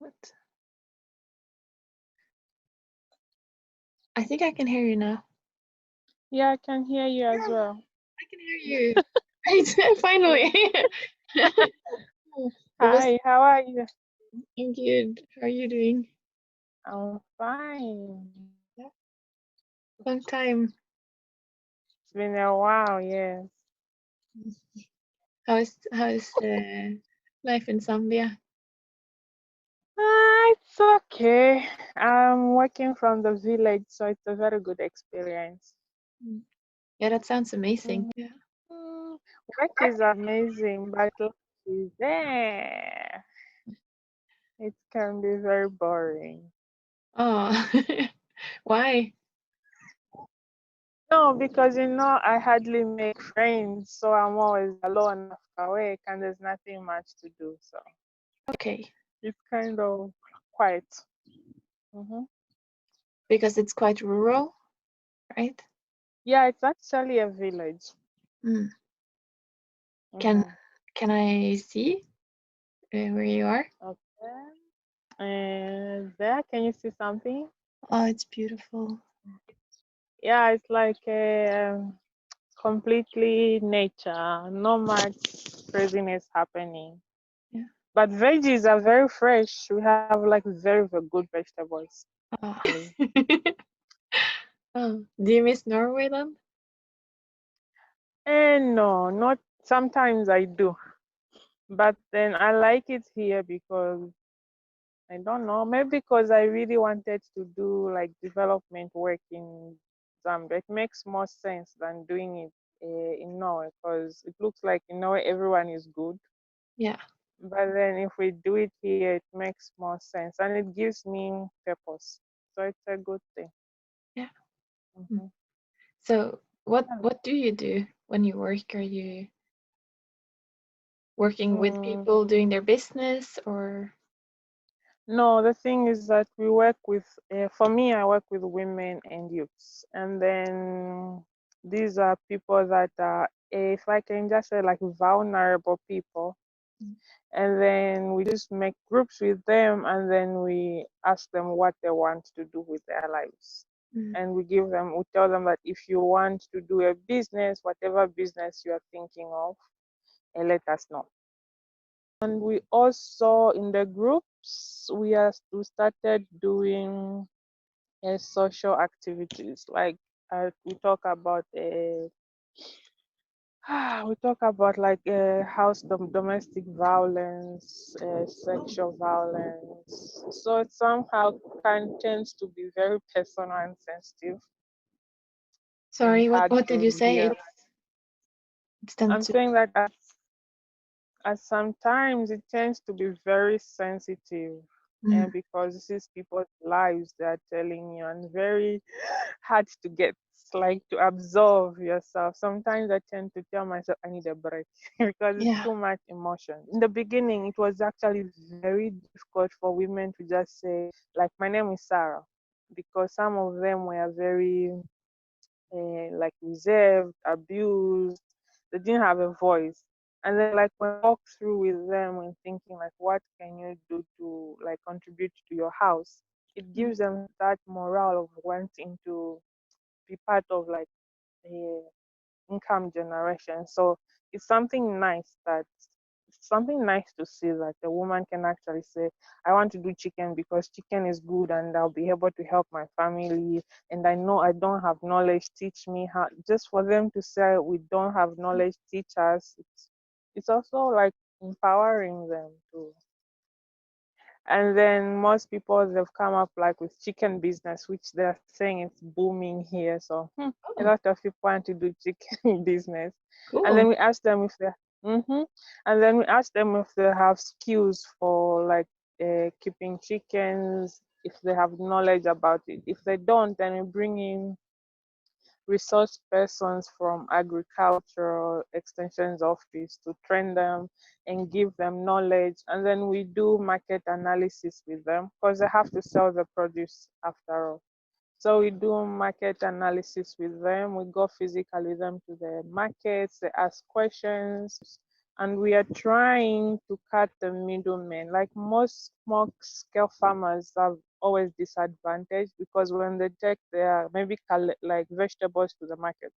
What? I think I can hear you now. Yeah, I can hear you as Yeah, well. I can hear you. Right, finally. It was. Hi, how are you? I'm good. How are you doing? I'm fine. Yeah. Long time. It's been a while, yes. How's life in Zambia? It's okay. I'm working from the village, so it's a very good experience. Mm. Yeah, that sounds amazing. Mm, Yeah. Work is amazing, but life is there. It can be very boring. Oh, why? No, because I hardly make friends, so I'm always alone after work, and there's nothing much to do, so Okay, it's kind of quiet. hmm because it's quite rural, right? Yeah, it's actually a village. Mm. Can hmm can I see where you are? Okay. And there, can you see something? Oh, it's beautiful. Yeah, it's like completely nature, no much craziness happening. Yeah. But veggies are very fresh. We have like very, very good vegetables. Oh. Really. Oh, do you miss Norway then? And no, not sometimes I do. But then I like it here because I don't know, maybe because I really wanted to do like development work in Zambia. It makes more sense than doing it in Norway because it looks like in Norway everyone is good. Yeah. But then if we do it here, it makes more sense and it gives me purpose. So it's a good thing. Yeah. Mm. hmm So what do you do when you work? Are you working with Mm, people doing their business or no, the thing is that we work with, for me, I work with women and youths. And then these are people that are, if I can just say, like vulnerable people. Mm. And then we just make groups with them and then we ask them what they want to do with their lives. Mm. And we tell them that if you want to do a business, whatever business you are thinking of, let us know. And we also, in the groups, we started doing social activities. Like we talk about we talk about like domestic violence, sexual violence. So it somehow can tends to be very personal and sensitive and sorry, what hard what did to you say? hear. It's tend I'm to saying that as sometimes it tends to be very sensitive, mm. and because this is people's lives they are telling you, and very hard to get, like to absorb yourself. Sometimes I tend to tell myself I need a break because it's Yeah. too much emotion. In the beginning, it was actually very difficult for women to just say, like, my name is Sarah, because some of them were very like reserved, abused. They didn't have a voice. And then like when I walk through with them and thinking like what can you do to like contribute to your house, it Mm. gives them that morale of wanting to be part of like a income generation. So it's something nice that it's something nice to see that a woman can actually say, I want to do chicken because chicken is good and I'll be able to help my family. And I know I don't have knowledge, teach me how. Just for them to say we don't have knowledge, teach us. It's also like empowering them too. And then most people they've come up like with chicken business, which they're saying it's booming here. So a Oh, lot of people want to do chicken business. And then cool. we ask them if they, hmm and then we ask them if they have skills for like keeping chickens, if they have knowledge about it. If they don't, then we bring in resource persons from agricultural extensions office to train them and give them knowledge, and then we do market analysis with them because they have to sell the produce after all. So we do market analysis with them. We go physically with them to the markets. They ask questions. and we are trying to cut the middlemen. Like most small scale farmers are always disadvantaged because when they take their maybe like vegetables to the market,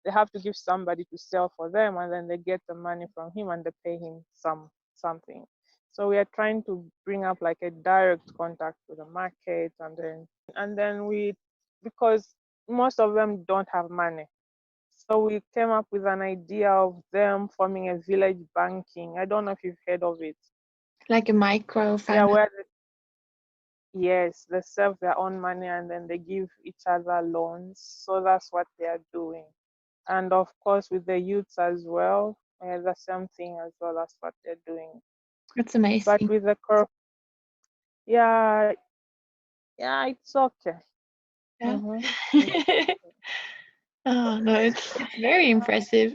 they have to give somebody to sell for them, and then they get the money from him and they pay him something. So we are trying to bring up like a direct contact to the market, and then we, because most of them don't have money, so we came up with an idea of them forming a village banking. I don't know if you've heard of it. Like a Yeah, microfinance. where yes, they save their own money and then they give each other loans. So that's what they are doing. And of course, with the youths as well, the same thing as well. That's what they're doing. That's But amazing. with the yeah, yeah, it's okay. Yeah. It's Oh no, it's very impressive.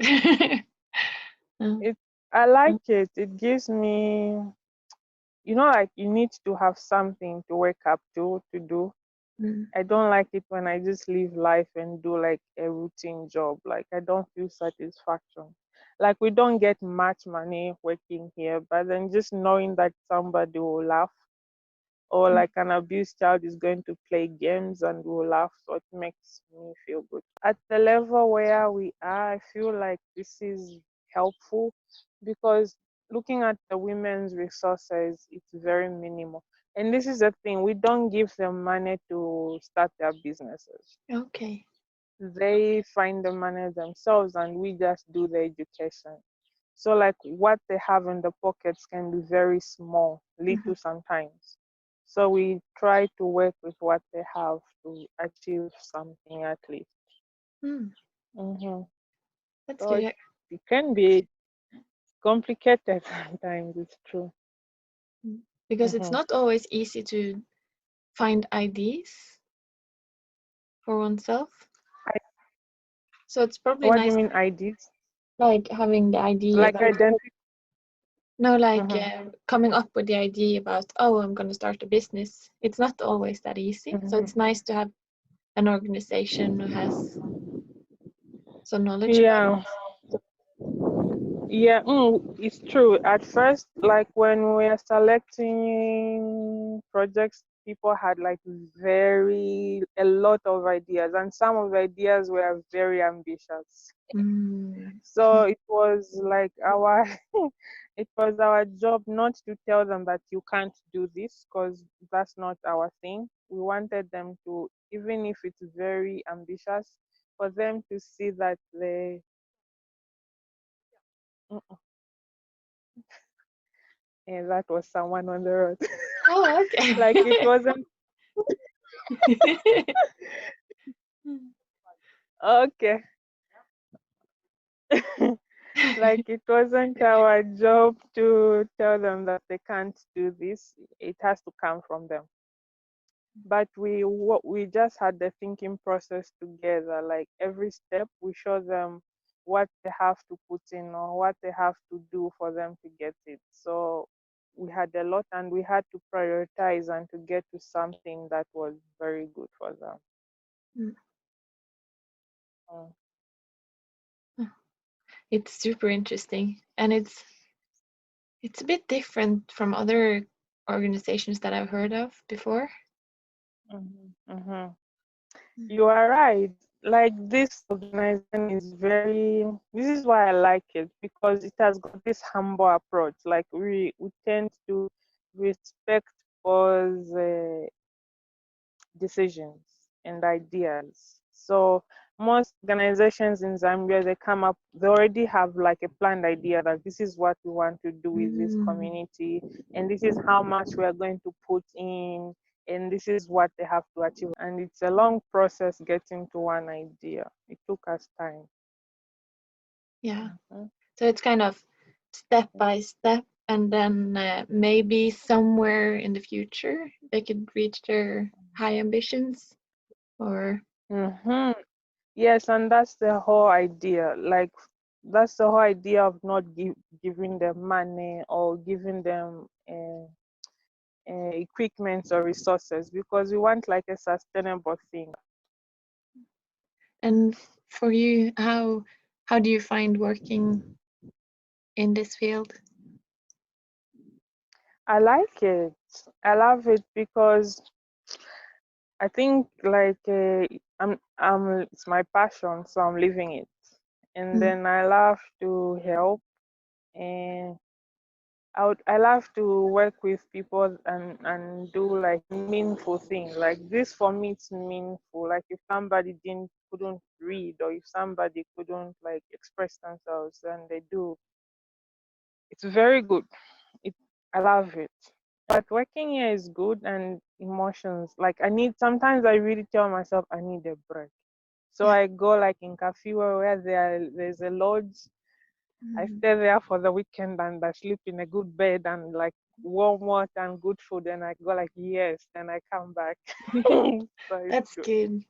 Mm, it. I like it. It gives me, like you need to have something to wake up to do. mm. I don't like it when I just live life and do like a routine job. Like I don't feel satisfaction. Like we don't get much money working here, but then just knowing that somebody will laugh, or like an abused child is going to play games and will laugh, so it makes me feel good. At the level where we are, I feel like this is helpful because looking at the women's resources, it's very minimal. And this is the thing, we don't give them money to start their businesses. Okay. They find the money themselves and we just do the education. So like what they have in the pockets can be very small, Mhm. little sometimes. So we try to work with what they have to achieve something at least. Mm, hmm that's So good. it can be complicated sometimes, it's true. Because it's hmm not always easy to find ideas for oneself. I, So it's probably what do you nice, mean ideas? like having the idea Like about, identity? no, like hmm coming up with the idea about, oh, I'm going to start a business. It's not always that easy. So hmm it's nice to have an organization who has some knowledge about it. Yeah. Yeah, it's true. At first, like when we are selecting projects, people had like a lot of ideas, and some of the ideas were very ambitious. Mm. So it was like it was our job not to tell them that you can't do this, because that's not our thing. We wanted them to, even if it's very ambitious, for them to see that Mm, and that was someone on the road. Oh, okay. Like it wasn't okay. Like it wasn't our job to tell them that they can't do this. It has to come from them. But we just had the thinking process together. Like every step, we show them what they have to put in or what they have to do for them to get it. So we had a lot, and we had to prioritize and to get to something that was very good for them. Mm. Mm. It's super interesting, and it's a bit different from other organizations that I've heard of before. Mm-hmm. You are right. Like this organization is this is why I like it, because it has got this humble approach. Like we tend to respect people's decisions and ideas. So most organizations in Zambia, they already have like a planned idea that this is what we want to do with this Mm. community, and this is how much we are going to put in, and this is what they have to achieve. And it's a long process getting to one idea. It took us time. Yeah. Mhm. So it's kind of step by step, and then maybe somewhere in the future they could reach their high ambitions, or hmm Yes, and that's the whole idea. Like that's the whole idea of not giving them money or giving them equipment or resources, because we want like a sustainable thing. and for you, how do you find working in this field? I like it. I love it because I think like it's my passion, so I'm living it. And Mm. then I love to help, and I love to work with people and do like meaningful things. Like this for me it's meaningful. Like if somebody didn't couldn't read, or if somebody couldn't like express themselves and they do, it's very good. It I love it. But working here is good, and emotions. Like I need sometimes I really tell myself I need a break. So Yeah. I go like in cafe where there's a lodge. I Mm. stay there for the weekend and I sleep in a good bed and like warm water and good food, and I go like yes, then I come back. So it's That's good. good.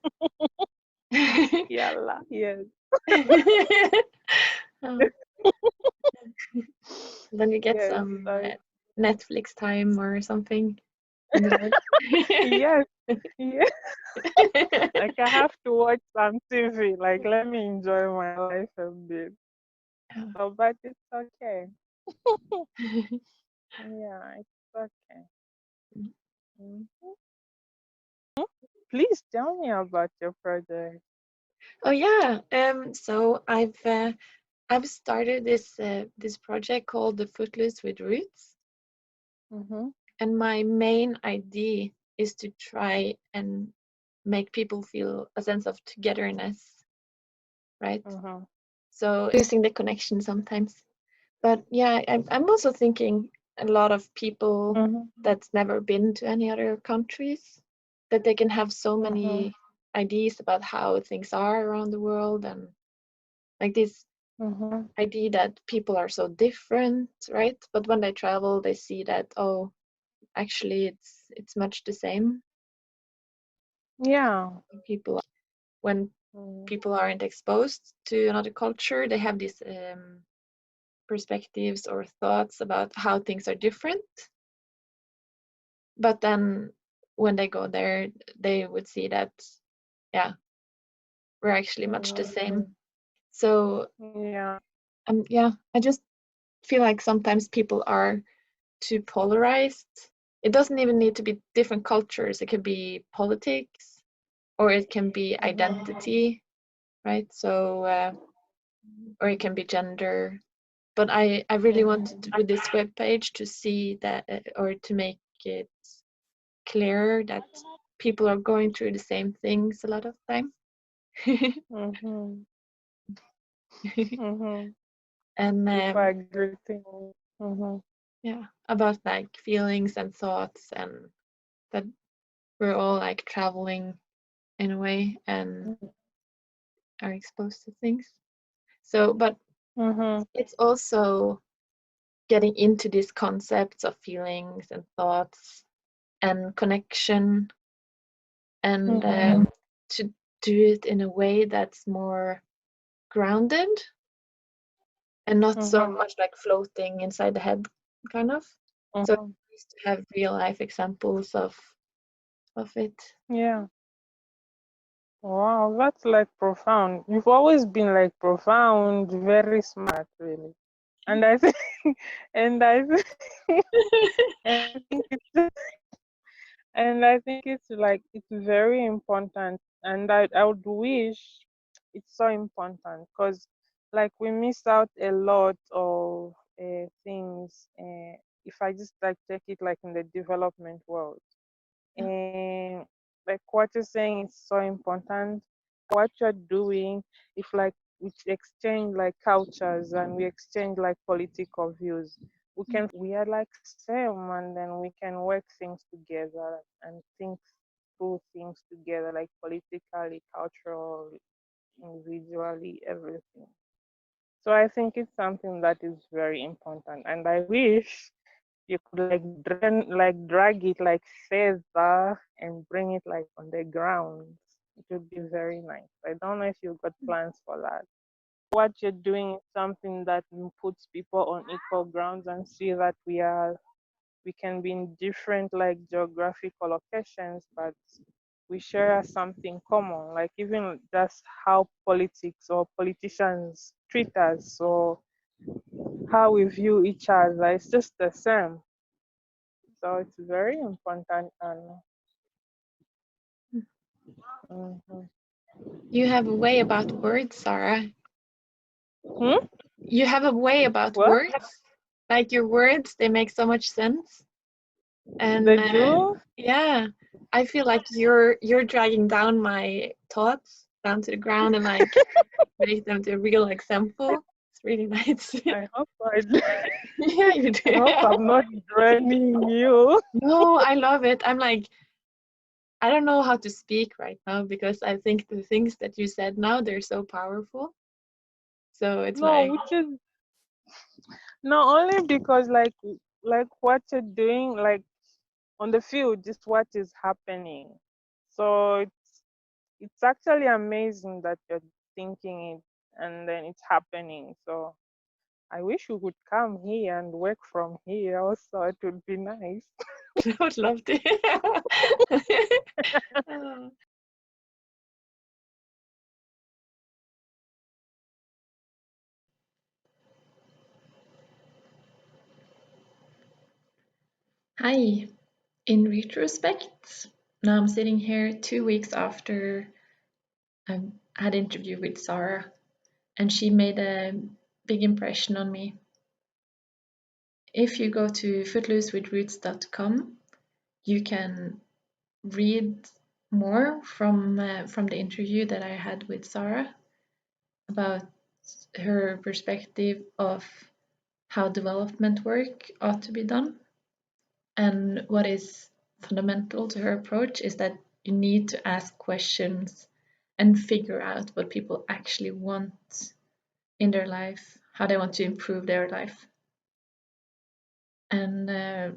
Yalla, yes. Oh, then you get Yes, some so Netflix time or something in the morning. yes, yes. Like I have to watch some TV. Like let me enjoy my life a bit. So, but it's okay. Yeah, it's okay. Mhm. Please tell me about your project. Oh yeah. So I've started this project called the Footloose with Roots, Mm-hmm. and my main idea is to try and make people feel a sense of togetherness, right? Mm-hmm. So losing the connection sometimes. But yeah, I'm also thinking a lot of people Mm-hmm. that's never been to any other countries, that they can have so Mm-hmm. many ideas about how things are around the world, and like this Mm-hmm. idea that people are so different, right? But when they travel, they see that, oh, actually it's much the same. Yeah. People, when Mm-hmm. people aren't exposed to another culture, they have these perspectives or thoughts about how things are different. But then when they go there, they would see that, yeah, we're actually much the same. So Yeah. yeah, I just feel like sometimes people are too polarized. It doesn't even need to be different cultures. It can be politics, or it can be Mm-hmm. identity, right? So or it can be gender. But I really wanted Mm-hmm. with this web page to see that, or to make it clear that people are going through the same things a lot of time. Mm-hmm. Mm-hmm. And People are greeting. Mm-hmm. yeah, about like feelings and thoughts, and that we're all like traveling in a way and are exposed to things. So, but Mm-hmm. it's also getting into these concepts of feelings and thoughts and connection, and Mm-hmm. to do it in a way that's more grounded and not so Mm-hmm. much like floating inside the head, kind of. So Mm-hmm. nice to have real life examples of it. Yeah. Wow, that's like profound. You've always been like profound, very smart, really. And I think, and I think, and I think it's, and I think it's like it's very important. And I would wish it's so important because like we miss out a lot of things. If I just like take it like in the development world, Yeah. and like what you're saying is so important. What you're doing, if like we exchange like cultures and we exchange like political views, we are like same, and then we can work things together and think through things together, like politically, culturally, individually, everything. So I think it's something that is very important, and I wish you could drag it like feather and bring it like on the ground. It would be very nice. I don't know if you've got plans for that. What you're doing is something that puts people on equal grounds and see that we can be in different like geographical locations, but we share something common, like even just how politics or politicians treat us, or how we view each other. It's just the same. So it's very important. And mhm. You have a way about words, Sarah. Hmm? You have a way about What? words. Like your words, they make so much sense. They And do? yeah, I feel like you're dragging down my thoughts down to the ground and like make them to a real example. It's really nice. I hope I, Yeah, you I do. hope I'm not draining you. No, I love it. I'm like, I don't know how to speak right now because I think the things that you said now, they're so powerful. So it's No, like, which is not only because like what you're doing, like on the field, just what is happening. So it's actually amazing that you're thinking it and then it's happening. So I wish you could come here and work from here also. It would be nice. I would love to. Oh. Hi. In retrospect, now I'm sitting here 2 weeks after I had an interview with Sarah, and she made a big impression on me. If you go to footloosewithroots.com, you can read more from the interview that I had with Sarah about her perspective of how development work ought to be done. And what is fundamental to her approach is that you need to ask questions and figure out what people actually want in their life, how they want to improve their life. And it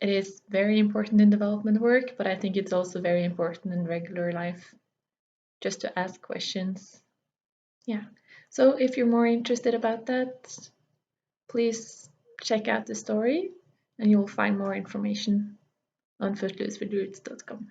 is very important in development work, but I think it's also very important in regular life just to ask questions. Yeah. So if you're more interested about that, please check out the story and you will find more information on footloosewithroots.com.